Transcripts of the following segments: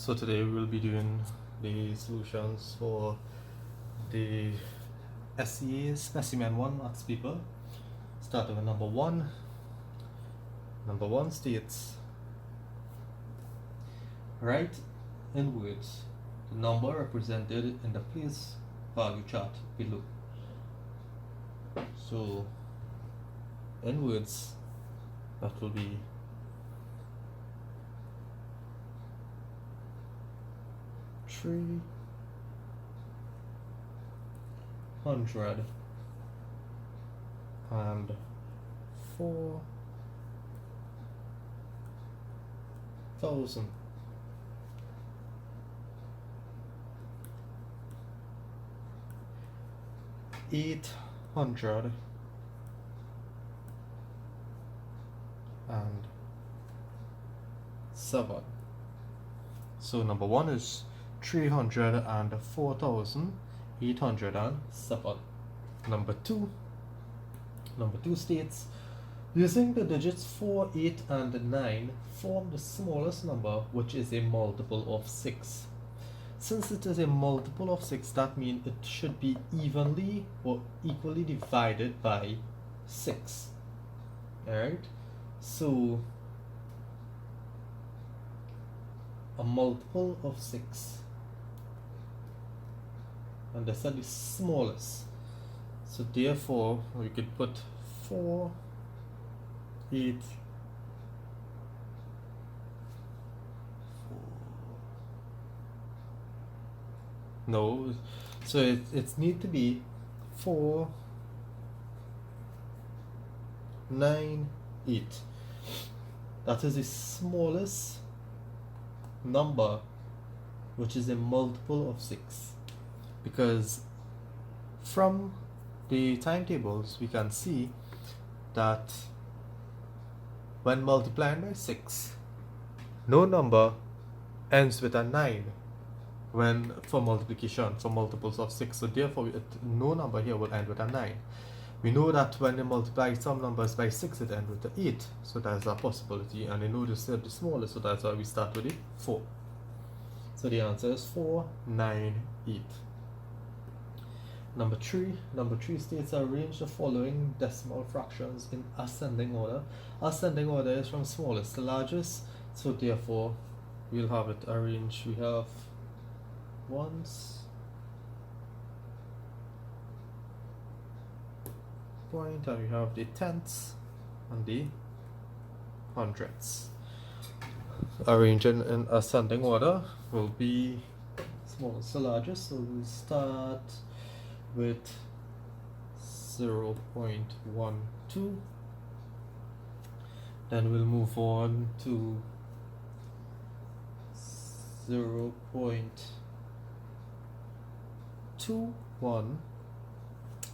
So today we will be doing the solutions for the SEA Specimen 1 maths paper. Starting with number 1. Number 1 states, write in words the number represented in the place value chart below. So in words, that will be $300 and 4,000. $807. So number 1 is 304,807. Number 2 states, using the digits 4, 8 and 9 form the smallest number, which is a multiple of 6. Since it is a multiple of 6, that means it should be evenly or equally divided by 6. Alright, so a multiple of 6, and this is the smallest, so therefore we could put 4, 8, 4. No, so it need to be 4, 9, 8. That is the smallest number, which is a multiple of 6, because from the timetables we can see that when multiplying by 6, no number ends with a 9 when for multiplication for multiples of 6, so therefore no number here will end with a 9. We know that when they multiply some numbers by 6, it ends with the 8, so that's a possibility, and we know this is the smallest, so that's why we start with it 4. So the answer is 4, 9, 8. Number 3 states, arrange the following decimal fractions in ascending order. Ascending order is from smallest to largest, so therefore we'll have it arranged. We have ones, point, and we have the tenths and the hundredths. Arranging in ascending order will be smallest to largest, so we'll start with 0.12, then we'll move on to 0.21,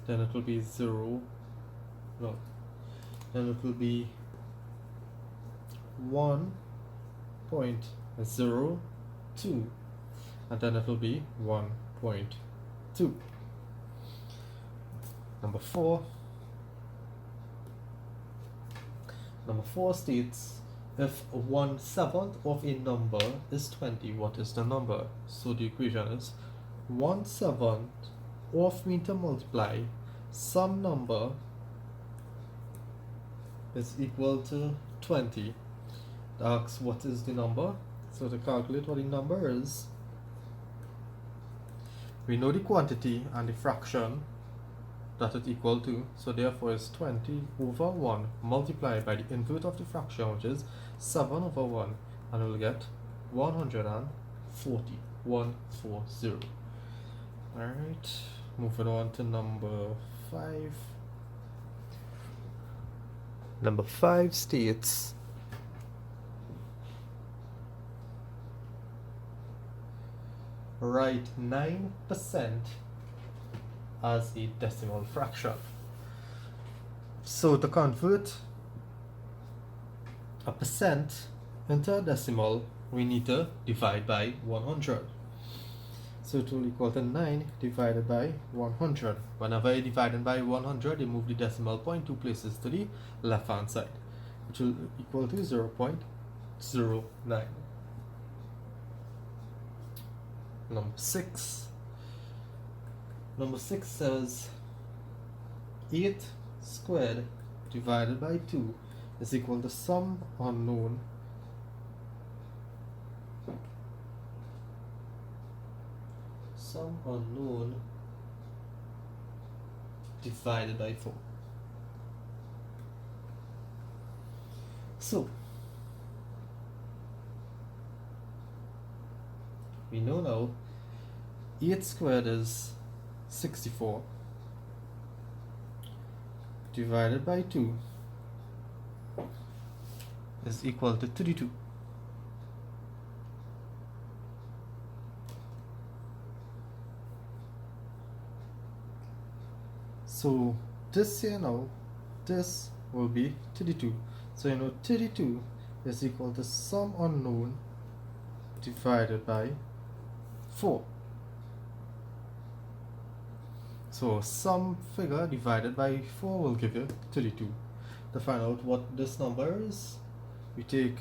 then it will be then it will be 1.02, and then it will be 1.2. Number 4 states, if 1/7 of a number is 20, what is the number? So the equation is 1/7 of mean to multiply some number is equal to 20. It asks what is the number. So to calculate what the number is, we know the quantity and the fraction that it equal to, so therefore it's 20 over 1 multiplied by the invert of the fraction, which is 7 over 1, and we'll get 140. Alright, moving on to number 5. Number 5 states, write 9% as a decimal fraction. So to convert a percent into a decimal, we need to divide by 100. So it will equal to 9 divided by 100. Whenever you divide by 100, you move the decimal point 2 places to the left hand side, which will equal to 0.09. Number 6. Number 6 says 8 squared divided by 2 is equal to some unknown divided by 4. So we know now 8 squared is 64 divided by 2 is equal to 32. So this here now, this will be 32. So you know 32 is equal to some unknown divided by 4. So some figure divided by 4 will give you 32. To find out what this number is, we take,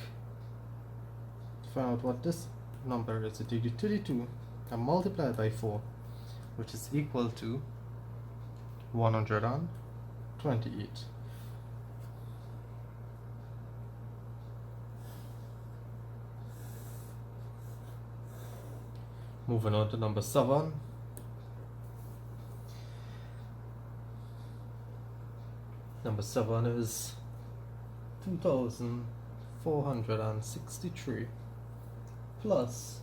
to find out what this number is, we take the 32 and multiply it by 4, which is equal to 128. Moving on to number 7. Number 7 is 2,463 plus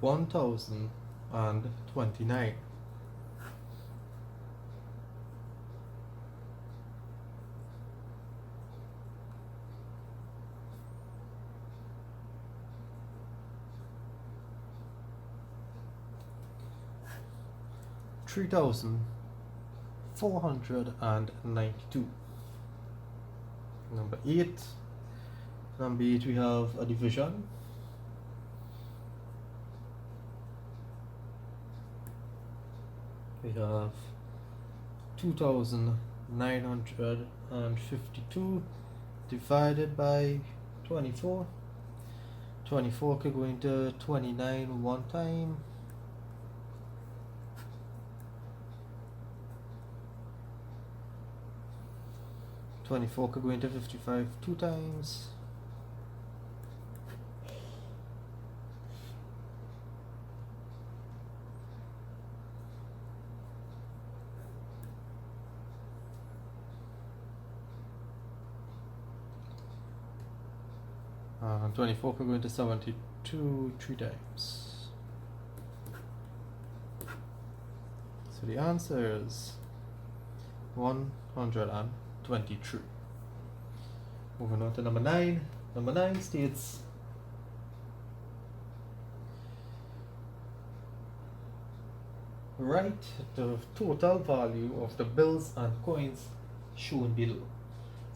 1,029. $3,492. Number 8. Number 8 we have a division. We have 2,952 divided by 24. 24 could go into 29 one time. 24 could go into 55 two times. And 24 could go into 72 three times. So the answer is 123. Moving on to number 9. Number 9 states write the total value of the bills and coins shown below.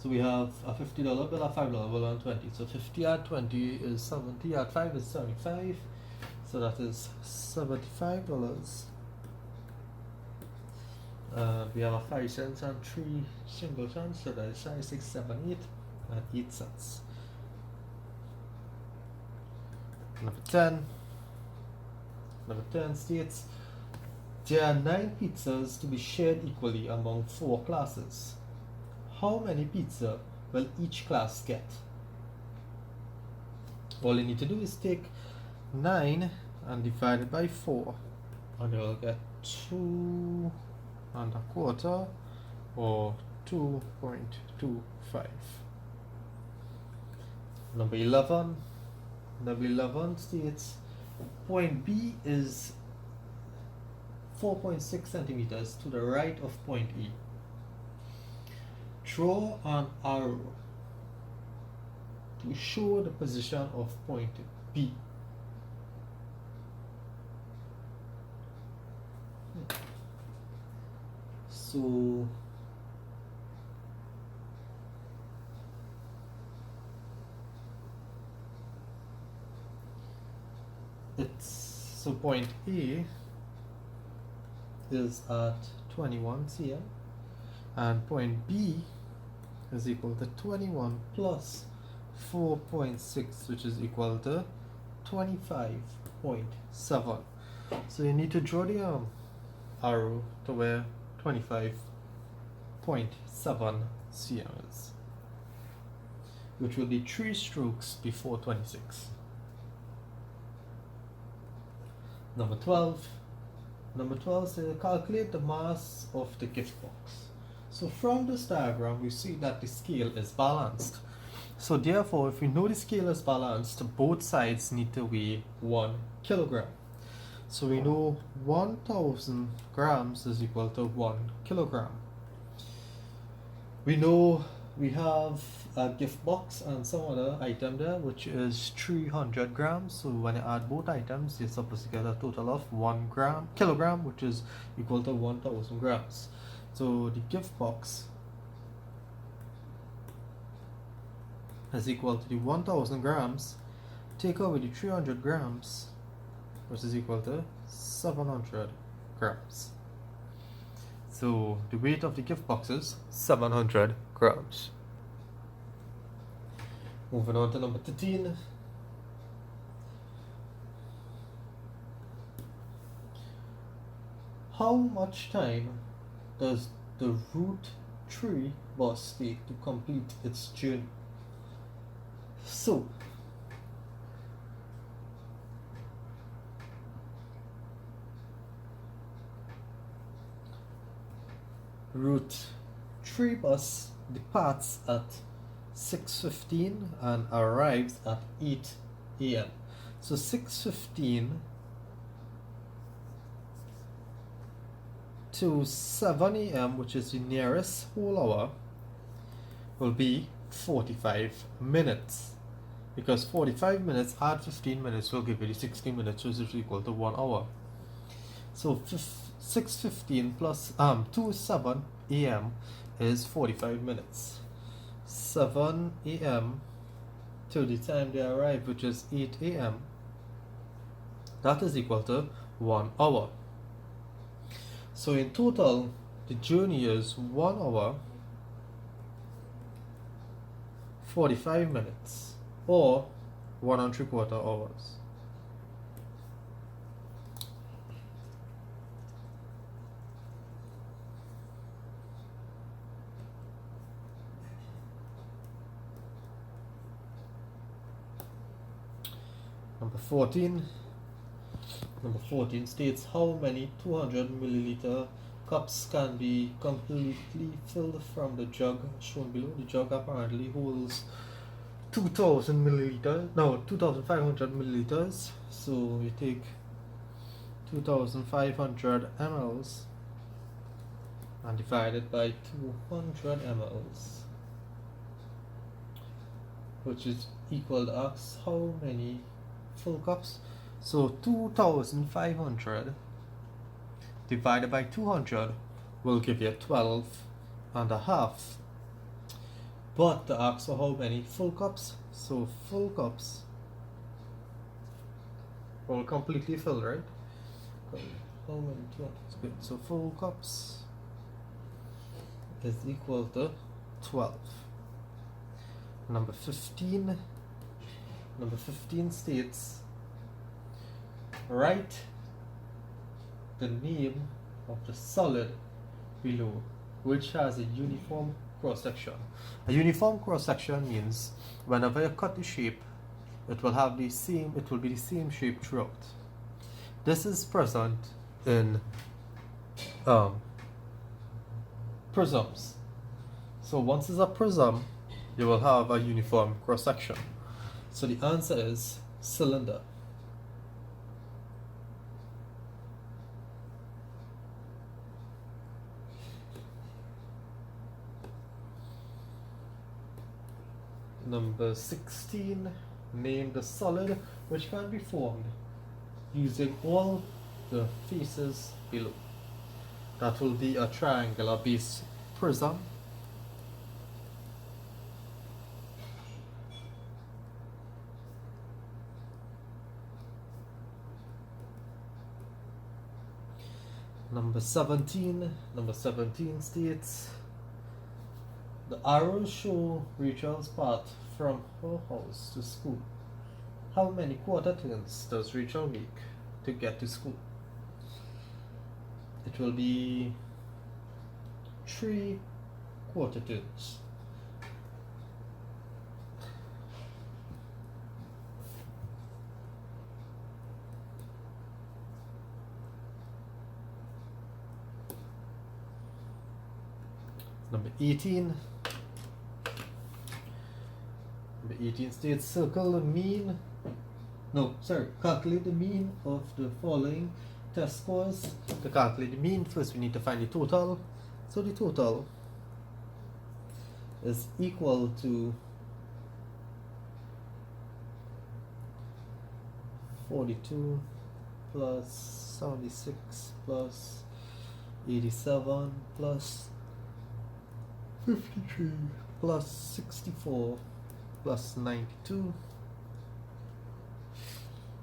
So we have a $50 bill, a $5 bill, and 20. So 50 add 20 is 70, add 5 is 75. So that is $75. We have a 5 cents and 3 singletons, so that is 5, 6, 7, 8, and 8 cents. Number 10. Number 10 states there are 9 pizzas to be shared equally among 4 classes. How many pizza will each class get? All you need to do is take 9 and divide it by 4, and you'll get 2 and a quarter, or 2.25. Number 11. Number 11 states point B is 4.6 centimeters to the right of point E. Draw an arrow to show the position of point B. So point A is at 21 cm, and point B is equal to 21 plus 4.6, which is equal to 25.7. So you need to draw the arrow to where 25.7 cm is, which will be 3 strokes before 26. Number 12. Number 12 says calculate the mass of the gift box. So from this diagram we see that the scale is balanced. So therefore, if we know the scale is balanced, both sides need to weigh 1 kilogram. So we know 1000 grams is equal to 1 kilogram. We know we have a gift box and some other item there, which is 300 grams. So when you add both items, you're supposed to get a total of 1 kilogram, which is equal to 1000 grams. So the gift box is equal to the 1000 grams, take away the 300 grams, which is equal to 700 grams. So the weight of the gift box is 700 grams. Moving on to number 13. How much time does the Route 3 bus take to complete its journey? So Route 3 bus departs at 6:15 and arrives at 8 a.m. So 6:15 to 7 a.m., which is the nearest whole hour, will be 45 minutes. Because 45 minutes add 15 minutes will give you the 60 minutes, which is equal to 1 hour. So 6:15 plus to 7 a.m. is 45 minutes. 7 a.m. till the time they arrive, which is 8 a.m., that is equal to 1 hour. So in total, the journey is 1 hour 45 minutes, or 1 3/4 hours. Number 14. Number 14 states how many 200 milliliter cups can be completely filled from the jug shown below. The jug apparently holds 2000 milliliters, no, 2500 milliliters. So you take 2500 mLs and divide it by 200 mLs, which is equal to ask how many full cups. So 2500 divided by 200 will give you 12 and a half. But the ask for how many full cups, so full cups will completely fill, right? How many? 200. So full cups is equal to 12. Number 15. Number 15 states, write the name of the solid below which has a uniform cross section. A uniform cross section means whenever you cut the shape, it will be the same shape throughout. This is present in prisms. So once it's a prism, you will have a uniform cross section. So the answer is cylinder. Number 16, name the solid which can be formed using all the faces below. That will be a triangular base prism. Number 17 states, the arrows show Rachel's path from her house to school. How many quarter turns does Rachel make to get to school? it will be 3 quarter turns. Number 18. Number 18 states circle the mean. No, sorry, calculate the mean of the following test scores. To calculate the mean, first we need to find the total. So the total is equal to 42 plus 76 plus 87 plus 53 plus 64 plus 92.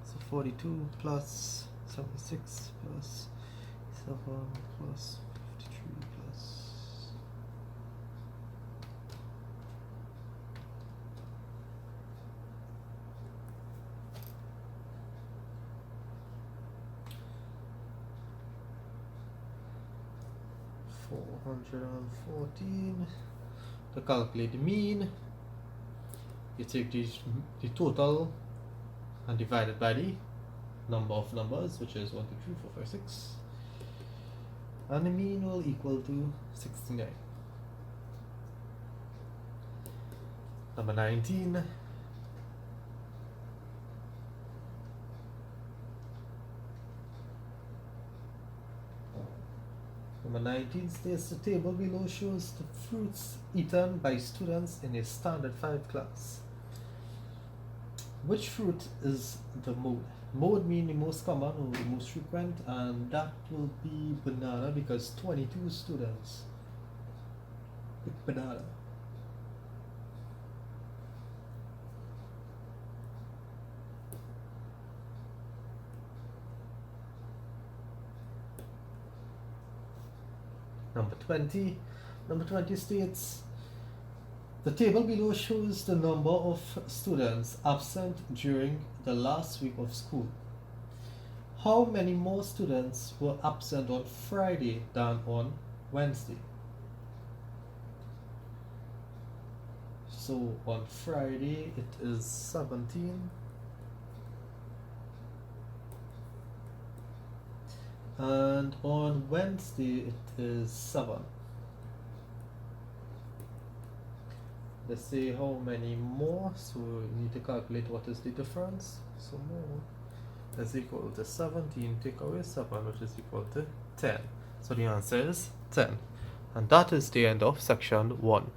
So 42 plus 76 plus 7 plus 53 plus 414. To calculate the mean, you take the total and divide it by the number of numbers, which is 1, 2, 3, 4, 5, 6, and the mean will equal to 69. Number 19. Number 19 states the table below shows the fruits eaten by students in a standard 5 class. Which fruit is the mode? Mode means the most common or the most frequent, and that will be banana because 22 students pick banana. Number 20. Number 20 states the table below shows the number of students absent during the last week of school. How many more students were absent on Friday than on Wednesday? So on Friday it is 17. And on Wednesday it is 7. Let's see how many more. So we need to calculate what is the difference. So more is equal to 17 take away 7, which is equal to 10. So the answer is 10. And that is the end of section 1.